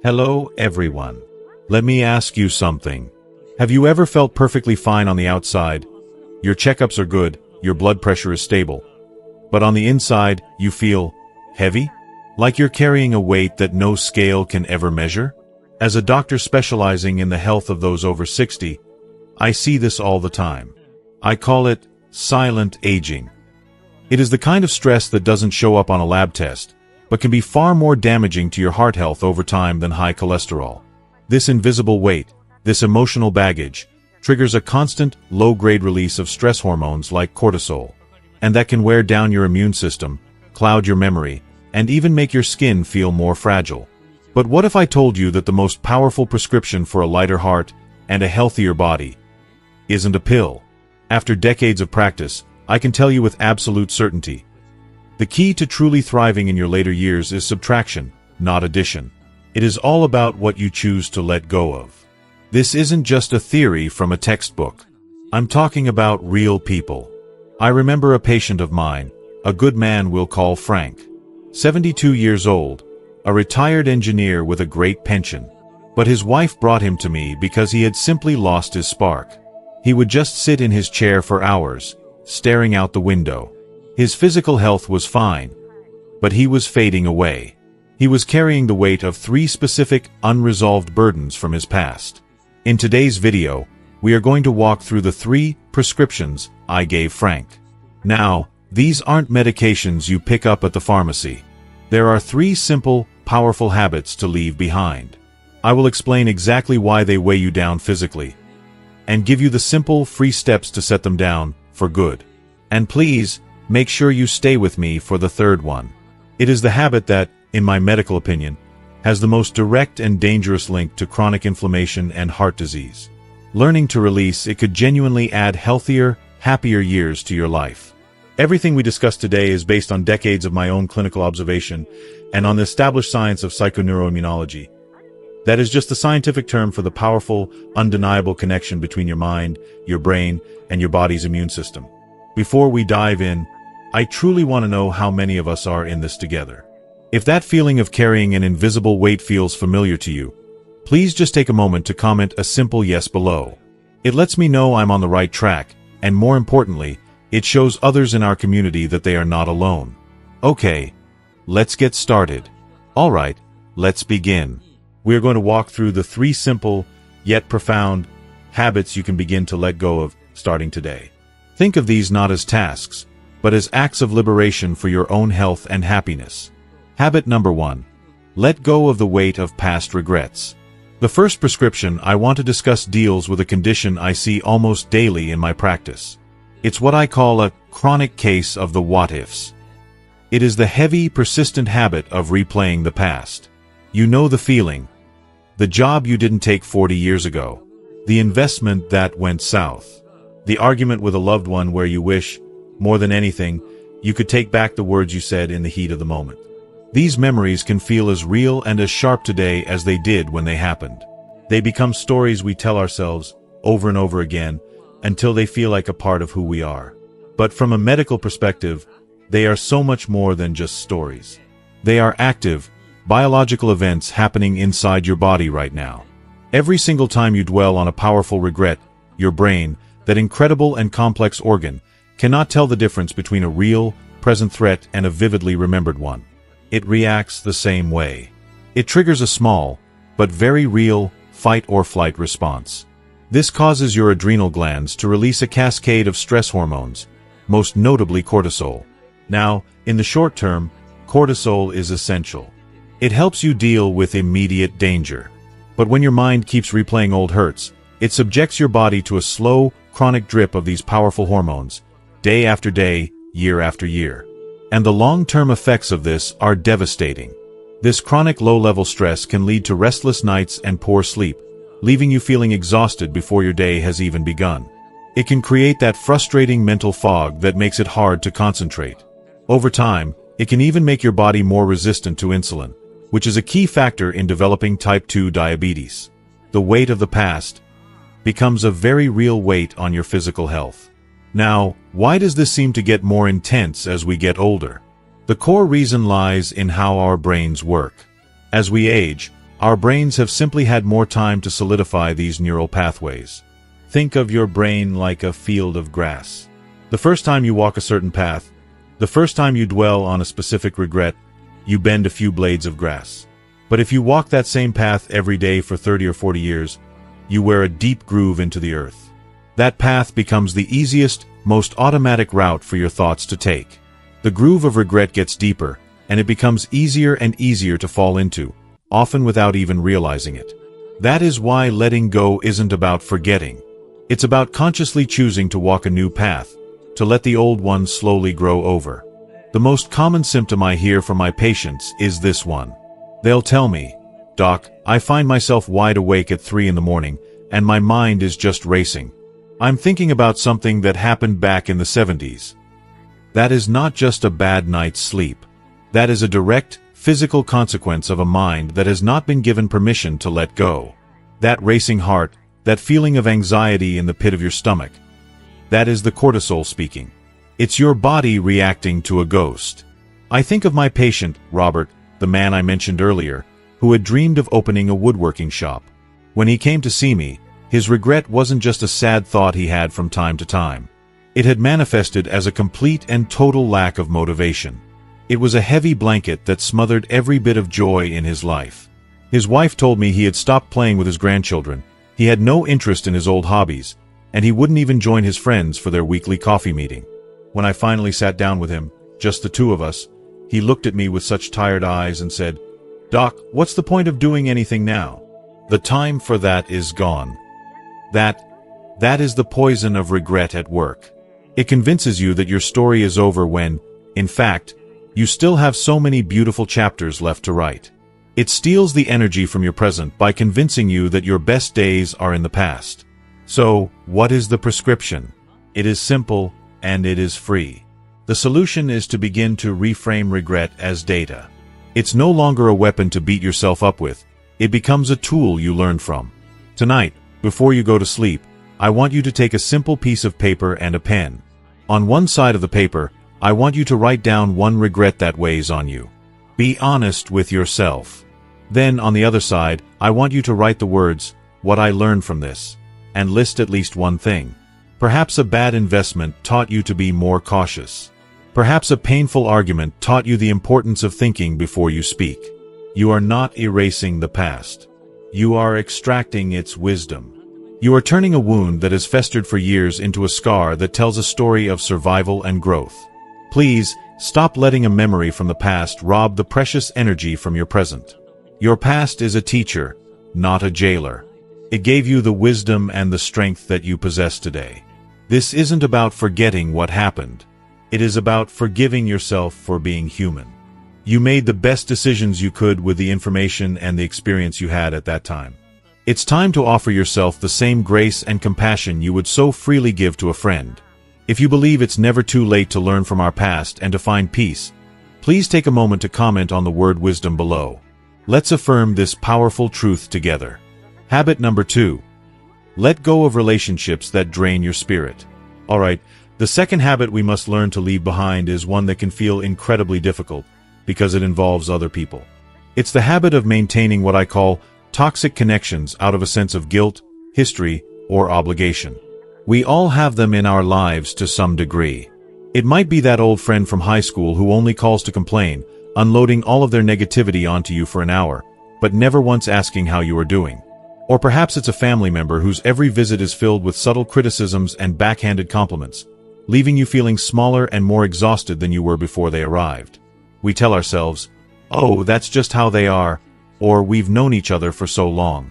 Hello, everyone. Let me ask you something. Have you ever felt perfectly fine on the outside? Your checkups are good, your blood pressure is stable. But on the inside, you feel heavy? Like you're carrying a weight that no scale can ever measure? As a doctor specializing in the health of those over 60, I see this all the time. I call it silent aging. It is the kind of stress that doesn't show up on a lab test, but can be far more damaging to your heart health over time than high cholesterol. This invisible weight, this emotional baggage, triggers a constant, low-grade release of stress hormones like cortisol, and that can wear down your immune system, cloud your memory, and even make your skin feel more fragile. But what if I told you that the most powerful prescription for a lighter heart and a healthier body isn't a pill? After decades of practice, I can tell you with absolute certainty, the key to truly thriving in your later years is subtraction, not addition. It is all about what you choose to let go of. This isn't just a theory from a textbook. I'm talking about real people. I remember a patient of mine, a good man we'll call Frank. 72 years old, a retired engineer with a great pension. But his wife brought him to me because he had simply lost his spark. He would just sit in his chair for hours, staring out the window. His physical health was fine, but he was fading away. He was carrying the weight of 3 specific, unresolved burdens from his past. In today's video, we are going to walk through the 3 prescriptions I gave Frank. Now, these aren't medications you pick up at the pharmacy. There are 3 simple, powerful habits to leave behind. I will explain exactly why they weigh you down physically, and give you the simple, free steps to set them down for good. And please, make sure you stay with me for the 3rd one. It is the habit that, in my medical opinion, has the most direct and dangerous link to chronic inflammation and heart disease. Learning to release it could genuinely add healthier, happier years to your life. Everything we discuss today is based on decades of my own clinical observation and on the established science of psychoneuroimmunology. That is just the scientific term for the powerful, undeniable connection between your mind, your brain, and your body's immune system. Before we dive in, I truly want to know how many of us are in this together. If that feeling of carrying an invisible weight feels familiar to you, please just take a moment to comment a simple yes below. It lets me know I'm on the right track, and more importantly, it shows others in our community that they are not alone. Okay, let's get started. Alright, let's begin. We are going to walk through the 3 simple, yet profound, habits you can begin to let go of starting today. Think of these not as tasks, but as acts of liberation for your own health and happiness. Habit number 1. Let go of the weight of past regrets. The first prescription I want to discuss deals with a condition I see almost daily in my practice. It's what I call a chronic case of the what-ifs. It is the heavy, persistent habit of replaying the past. You know the feeling. The job you didn't take 40 years ago. The investment that went south. The argument with a loved one where you wish, more than anything, you could take back the words you said in the heat of the moment. These memories can feel as real and as sharp today as they did when they happened. They become stories we tell ourselves over and over again until they feel like a part of who we are. But from a medical perspective, they are so much more than just stories. They are active, biological events happening inside your body right now. Every single time you dwell on a powerful regret, your brain, that incredible and complex organ, cannot tell the difference between a real, present threat and a vividly remembered one. It reacts the same way. It triggers a small, but very real, fight or flight response. This causes your adrenal glands to release a cascade of stress hormones, most notably cortisol. Now, in the short term, cortisol is essential. It helps you deal with immediate danger. But when your mind keeps replaying old hurts, it subjects your body to a slow, chronic drip of these powerful hormones, day after day, year after year. And the long-term effects of this are devastating. This chronic low-level stress can lead to restless nights and poor sleep, leaving you feeling exhausted before your day has even begun. It can create that frustrating mental fog that makes it hard to concentrate. Over time, it can even make your body more resistant to insulin, which is a key factor in developing type 2 diabetes. The weight of the past becomes a very real weight on your physical health. Now, why does this seem to get more intense as we get older? The core reason lies in how our brains work. As we age, Our brains have simply had more time to solidify these neural pathways. Think of your brain like a field of grass. The first time you walk a certain path, the first time you dwell on a specific regret, you bend a few blades of grass. But if you walk that same path every day for 30 or 40 years, you wear a deep groove into the earth. That path becomes the easiest, most automatic route for your thoughts to take. The groove of regret gets deeper, and it becomes easier and easier to fall into, often without even realizing it. That is why letting go isn't about forgetting. It's about consciously choosing to walk a new path, to let the old one slowly grow over. The most common symptom I hear from my patients is this one. They'll tell me, "Doc, I find myself wide awake at 3 in the morning, and my mind is just racing. I'm thinking about something that happened back in the 70s. That is not just a bad night's sleep. That is a direct, physical consequence of a mind that has not been given permission to let go. That racing heart, that feeling of anxiety in the pit of your stomach, that is the cortisol speaking. It's your body reacting to a ghost." I think of my patient, Robert, the man I mentioned earlier, who had dreamed of opening a woodworking shop. When he came to see me, his regret wasn't just a sad thought he had from time to time. It had manifested as a complete and total lack of motivation. It was a heavy blanket that smothered every bit of joy in his life. His wife told me he had stopped playing with his grandchildren, he had no interest in his old hobbies, and he wouldn't even join his friends for their weekly coffee meeting. When I finally sat down with him, just the two of us, he looked at me with such tired eyes and said, "Doc, what's the point of doing anything now? The time for that is gone." That is the poison of regret at work. It convinces you that your story is over when, in fact, you still have so many beautiful chapters left to write. It steals the energy from your present by convincing you that your best days are in the past. So, what is the prescription? It is simple, and it is free. The solution is to begin to reframe regret as data. It's no longer a weapon to beat yourself up with. It becomes a tool you learn from. Tonight, before you go to sleep, I want you to take a simple piece of paper and a pen. On one side of the paper, I want you to write down one regret that weighs on you. Be honest with yourself. Then, on the other side, I want you to write the words, "What I learned from this," and list at least one thing. Perhaps a bad investment taught you to be more cautious. Perhaps a painful argument taught you the importance of thinking before you speak. You are not erasing the past. You are extracting its wisdom. You are turning a wound that has festered for years into a scar that tells a story of survival and growth. Please, stop letting a memory from the past rob the precious energy from your present. Your past is a teacher, not a jailer. It gave you the wisdom and the strength that you possess today. This isn't about forgetting what happened. It is about forgiving yourself for being human. You made the best decisions you could with the information and the experience you had at that time. It's time to offer yourself the same grace and compassion you would so freely give to a friend. If you believe it's never too late to learn from our past and to find peace, please take a moment to comment on the word wisdom below. Let's affirm this powerful truth together. Habit number 2. Let go of relationships that drain your spirit. Alright, the second habit we must learn to leave behind is one that can feel incredibly difficult because it involves other people. It's the habit of maintaining what I call toxic connections out of a sense of guilt, history, or obligation. We all have them in our lives to some degree. It might be that old friend from high school who only calls to complain, unloading all of their negativity onto you for an hour, but never once asking how you are doing. Or perhaps it's a family member whose every visit is filled with subtle criticisms and backhanded compliments, leaving you feeling smaller and more exhausted than you were before they arrived. We tell ourselves, "Oh, that's just how they are," or "We've known each other for so long."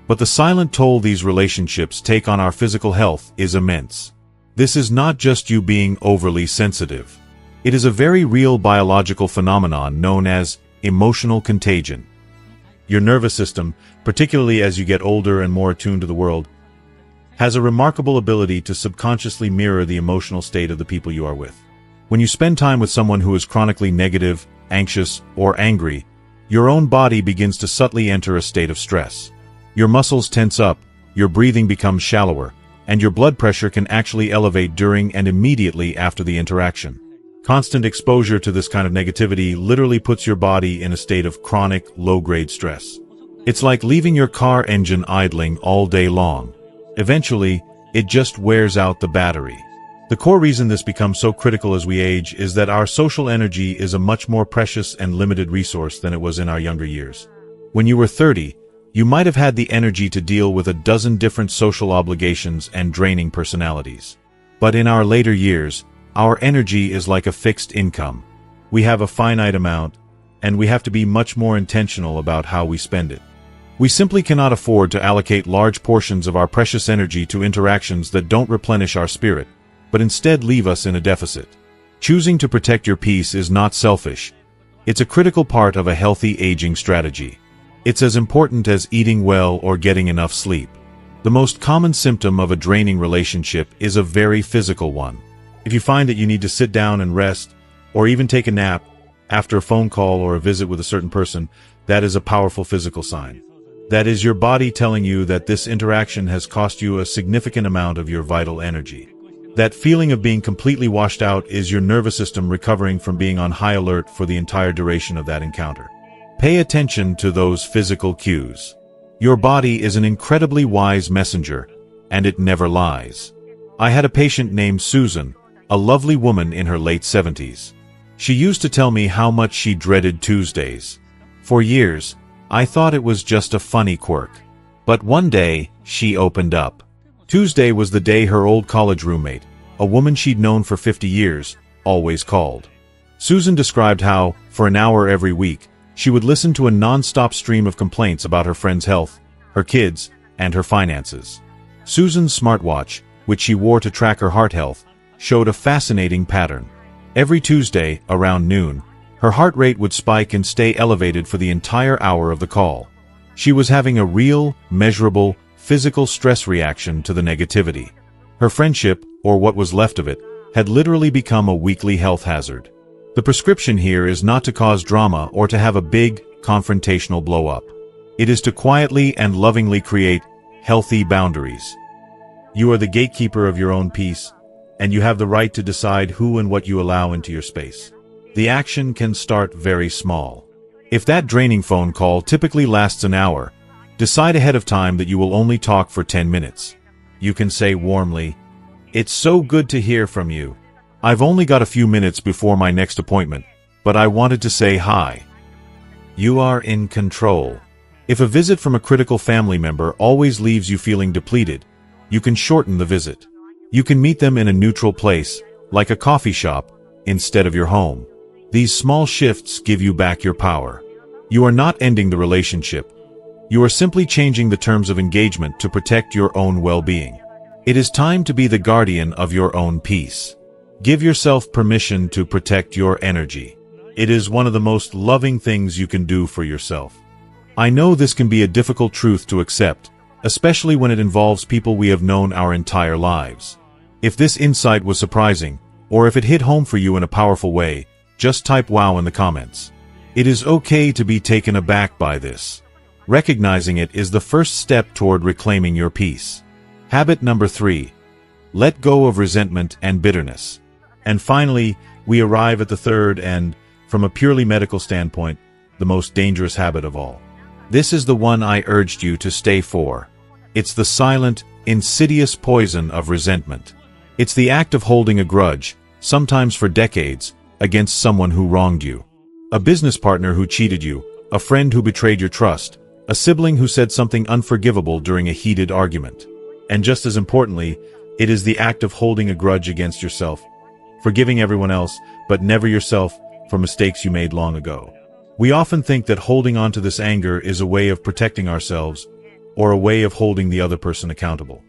But the silent toll these relationships take on our physical health is immense. This is not just you being overly sensitive. It is a very real biological phenomenon known as emotional contagion. Your nervous system, particularly as you get older and more attuned to the world, has a remarkable ability to subconsciously mirror the emotional state of the people you are with. When you spend time with someone who is chronically negative, anxious, or angry, your own body begins to subtly enter a state of stress. Your muscles tense up, your breathing becomes shallower, and your blood pressure can actually elevate during and immediately after the interaction. Constant exposure to this kind of negativity literally puts your body in a state of chronic, low-grade stress. It's like leaving your car engine idling all day long. Eventually, it just wears out the battery. The core reason this becomes so critical as we age is that our social energy is a much more precious and limited resource than it was in our younger years. When you were 30, you might have had the energy to deal with a dozen different social obligations and draining personalities. But in our later years, our energy is like a fixed income. We have a finite amount, and we have to be much more intentional about how we spend it. We simply cannot afford to allocate large portions of our precious energy to interactions that don't replenish our spirit, but instead leave us in a deficit. Choosing to protect your peace is not selfish. It's a critical part of a healthy aging strategy. It's as important as eating well or getting enough sleep. The most common symptom of a draining relationship is a very physical one. If you find that you need to sit down and rest, or even take a nap after a phone call or a visit with a certain person, that is a powerful physical sign. That is your body telling you that this interaction has cost you a significant amount of your vital energy. That feeling of being completely washed out is your nervous system recovering from being on high alert for the entire duration of that encounter. Pay attention to those physical cues. Your body is an incredibly wise messenger, and it never lies. I had a patient named Susan, a lovely woman in her late 70s. She used to tell me how much she dreaded Tuesdays. For years, I thought it was just a funny quirk. But one day, she opened up. Tuesday was the day her old college roommate, a woman she'd known for 50 years, always called. Susan described how, for an hour every week, she would listen to a non-stop stream of complaints about her friend's health, her kids, and her finances. Susan's smartwatch, which she wore to track her heart health, showed a fascinating pattern. Every Tuesday, around noon, her heart rate would spike and stay elevated for the entire hour of the call. She was having a real, measurable, physical stress reaction to the negativity. Her friendship, or what was left of it, had literally become a weekly health hazard. The prescription here is not to cause drama or to have a big, confrontational blow-up. It is to quietly and lovingly create healthy boundaries. You are the gatekeeper of your own peace, and you have the right to decide who and what you allow into your space. The action can start very small. If that draining phone call typically lasts an hour, decide ahead of time that you will only talk for 10 minutes. You can say warmly, "It's so good to hear from you. I've only got a few minutes before my next appointment, but I wanted to say hi." You are in control. If a visit from a critical family member always leaves you feeling depleted, you can shorten the visit. You can meet them in a neutral place, like a coffee shop, instead of your home. These small shifts give you back your power. You are not ending the relationship. You are simply changing the terms of engagement to protect your own well-being. It is time to be the guardian of your own peace. Give yourself permission to protect your energy. It is one of the most loving things you can do for yourself. I know this can be a difficult truth to accept, especially when it involves people we have known our entire lives. If this insight was surprising, or if it hit home for you in a powerful way, just type "wow" in the comments. It is okay to be taken aback by this. Recognizing it is the first step toward reclaiming your peace. Habit number 3. Let go of resentment and bitterness. And finally, we arrive at the third and, from a purely medical standpoint, the most dangerous habit of all. This is the one I urged you to stay for. It's the silent, insidious poison of resentment. It's the act of holding a grudge, sometimes for decades, against someone who wronged you. A business partner who cheated you, a friend who betrayed your trust, a sibling who said something unforgivable during a heated argument. And just as importantly, it is the act of holding a grudge against yourself, forgiving everyone else, but never yourself for mistakes you made long ago. We often think that holding on to this anger is a way of protecting ourselves, or a way of holding the other person accountable.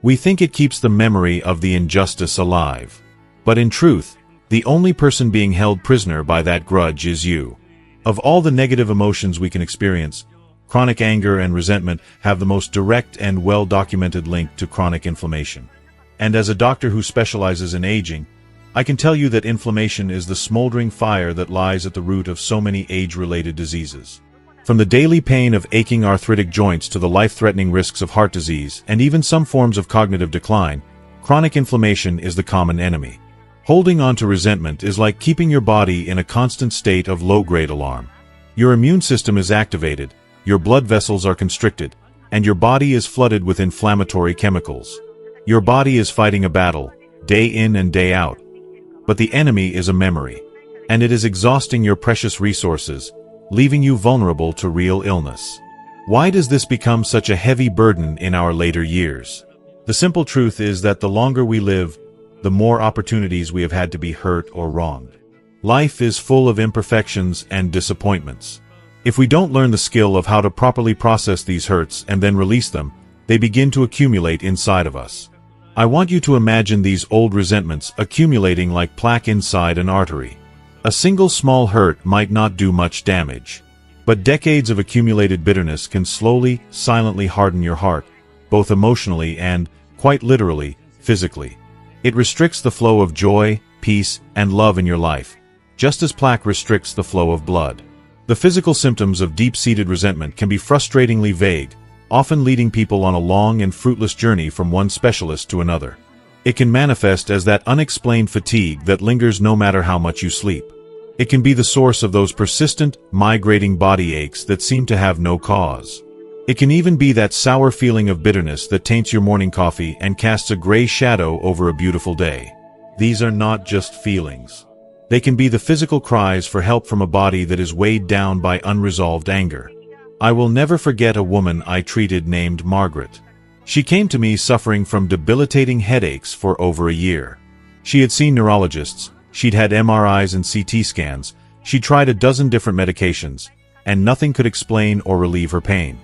We think it keeps the memory of the injustice alive. But in truth, the only person being held prisoner by that grudge is you. Of all the negative emotions we can experience, chronic anger and resentment have the most direct and well-documented link to chronic inflammation. And as a doctor who specializes in aging, I can tell you that inflammation is the smoldering fire that lies at the root of so many age-related diseases. From the daily pain of aching arthritic joints to the life-threatening risks of heart disease and even some forms of cognitive decline, chronic inflammation is the common enemy. Holding on to resentment is like keeping your body in a constant state of low-grade alarm. Your immune system is activated, your blood vessels are constricted, and your body is flooded with inflammatory chemicals. Your body is fighting a battle, day in and day out. But the enemy is a memory, and it is exhausting your precious resources, leaving you vulnerable to real illness. Why does this become such a heavy burden in our later years? The simple truth is that the longer we live, the more opportunities we have had to be hurt or wronged. Life is full of imperfections and disappointments. If we don't learn the skill of how to properly process these hurts and then release them, they begin to accumulate inside of us. I want you to imagine these old resentments accumulating like plaque inside an artery. A single small hurt might not do much damage, but decades of accumulated bitterness can slowly, silently harden your heart, both emotionally and, quite literally, physically. It restricts the flow of joy, peace, and love in your life, just as plaque restricts the flow of blood. The physical symptoms of deep-seated resentment can be frustratingly vague, often leading people on a long and fruitless journey from one specialist to another. It can manifest as that unexplained fatigue that lingers no matter how much you sleep. It can be the source of those persistent, migrating body aches that seem to have no cause. It can even be that sour feeling of bitterness that taints your morning coffee and casts a gray shadow over a beautiful day. These are not just feelings. They can be the physical cries for help from a body that is weighed down by unresolved anger. I will never forget a woman I treated named Margaret. She came to me suffering from debilitating headaches for over a year. She had seen neurologists, she'd had MRIs and CT scans, she tried a dozen different medications, and nothing could explain or relieve her pain.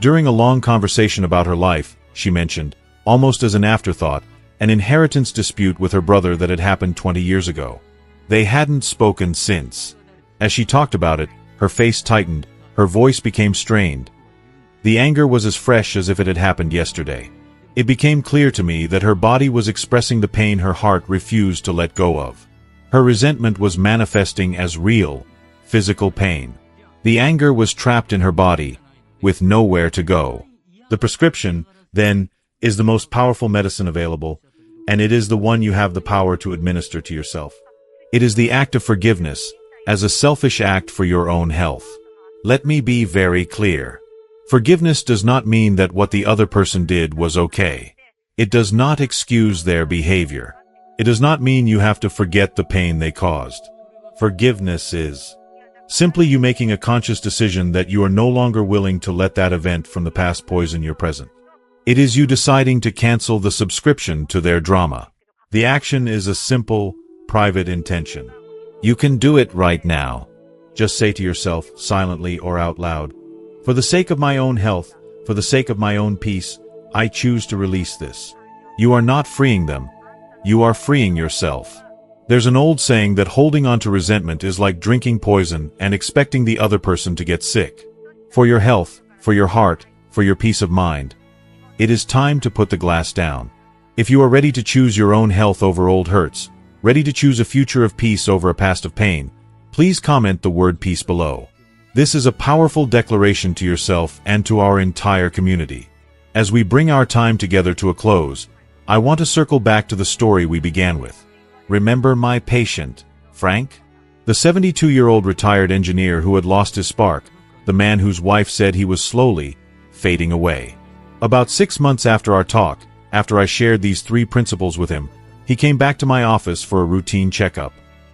During a long conversation about her life, she mentioned, almost as an afterthought, an inheritance dispute with her brother that had happened 20 years ago. They hadn't spoken since. As she talked about it, her face tightened, her voice became strained. The anger was as fresh as if it had happened yesterday. It became clear to me that her body was expressing the pain her heart refused to let go of. Her resentment was manifesting as real, physical pain. The anger was trapped in her body, with nowhere to go. The prescription, then, is the most powerful medicine available, and it is the one you have the power to administer to yourself. It is the act of forgiveness, as a selfish act for your own health. Let me be very clear. Forgiveness does not mean that what the other person did was okay. It does not excuse their behavior. It does not mean you have to forget the pain they caused. Forgiveness is simply you making a conscious decision that you are no longer willing to let that event from the past poison your present. It is you deciding to cancel the subscription to their drama. The action is a simple, private intention. You can do it right now. Just say to yourself, silently or out loud, for the sake of my own health, for the sake of my own peace, I choose to release this. You are not freeing them. You are freeing yourself. There's an old saying that holding on to resentment is like drinking poison and expecting the other person to get sick. For your health, for your heart, for your peace of mind, it is time to put the glass down. If you are ready to choose your own health over old hurts, ready to choose a future of peace over a past of pain, please comment the word peace below. This is a powerful declaration to yourself and to our entire community. As we bring our time together to a close, I want to circle back to the story we began with. Remember my patient, Frank? The 72-year-old retired engineer who had lost his spark, the man whose wife said he was slowly fading away. About 6 months after our talk, after I shared these 3 principles with him, he came back to my office for a routine checkup.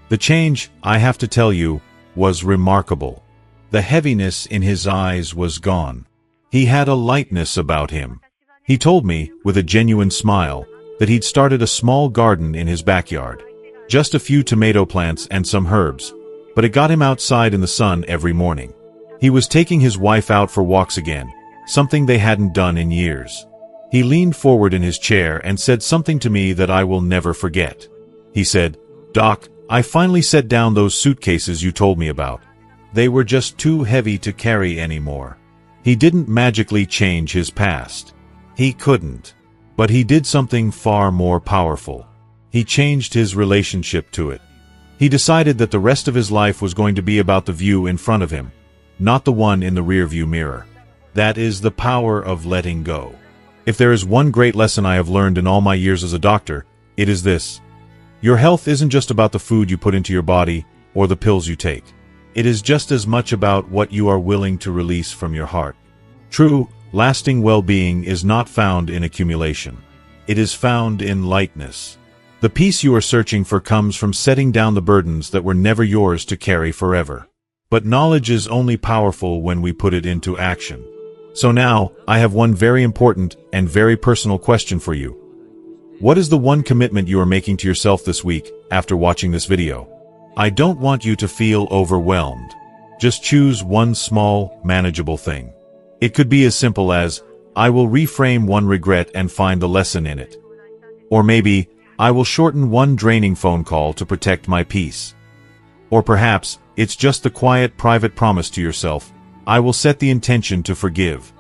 The change, I have to tell you, was remarkable. The heaviness in his eyes was gone. He had a lightness about him. He told me, with a genuine smile, that he'd started a small garden in his backyard. Just a few tomato plants and some herbs, but it got him outside in the sun every morning. He was taking his wife out for walks again, something they hadn't done in years. He leaned forward in his chair and said something to me that I will never forget. He said, "Doc, I finally set down those suitcases you told me about. They were just too heavy to carry anymore." He didn't magically change his past. He couldn't. But he did something far more powerful. He changed his relationship to it. He decided that the rest of his life was going to be about the view in front of him, not the one in the rearview mirror. That is the power of letting go. If there is one great lesson I have learned in all my years as a doctor, it is this. Your health isn't just about the food you put into your body or the pills you take. It is just as much about what you are willing to release from your heart. True, lasting well-being is not found in accumulation. It is found in lightness. The peace you are searching for comes from setting down the burdens that were never yours to carry forever. But knowledge is only powerful when we put it into action. So now, I have one very important and very personal question for you. What is the one commitment you are making to yourself this week after watching this video? I don't want you to feel overwhelmed. Just choose one small, manageable thing. It could be as simple as, I will reframe one regret and find the lesson in it. Or maybe, I will shorten one draining phone call to protect my peace. Or perhaps, it's just the quiet, private promise to yourself, I will set the intention to forgive.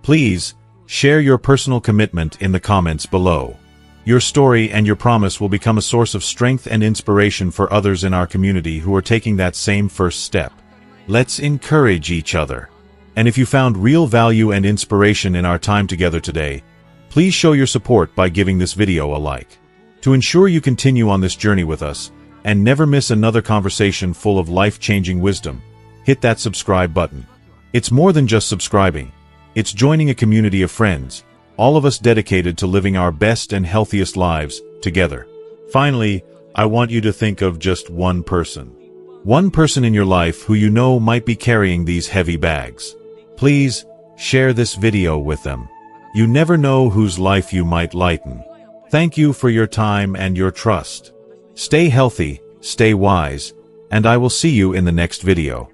Please, share your personal commitment in the comments below. Your story and your promise will become a source of strength and inspiration for others in our community who are taking that same first step. Let's encourage each other. And if you found real value and inspiration in our time together today, please show your support by giving this video a like. To ensure you continue on this journey with us, and never miss another conversation full of life-changing wisdom, hit that subscribe button. It's more than just subscribing. It's joining a community of friends, all of us dedicated to living our best and healthiest lives together. Finally, I want you to think of just one person. One person in your life who you know might be carrying these heavy bags. Please, share this video with them. You never know whose life you might lighten. Thank you for your time and your trust. Stay healthy, stay wise, and I will see you in the next video.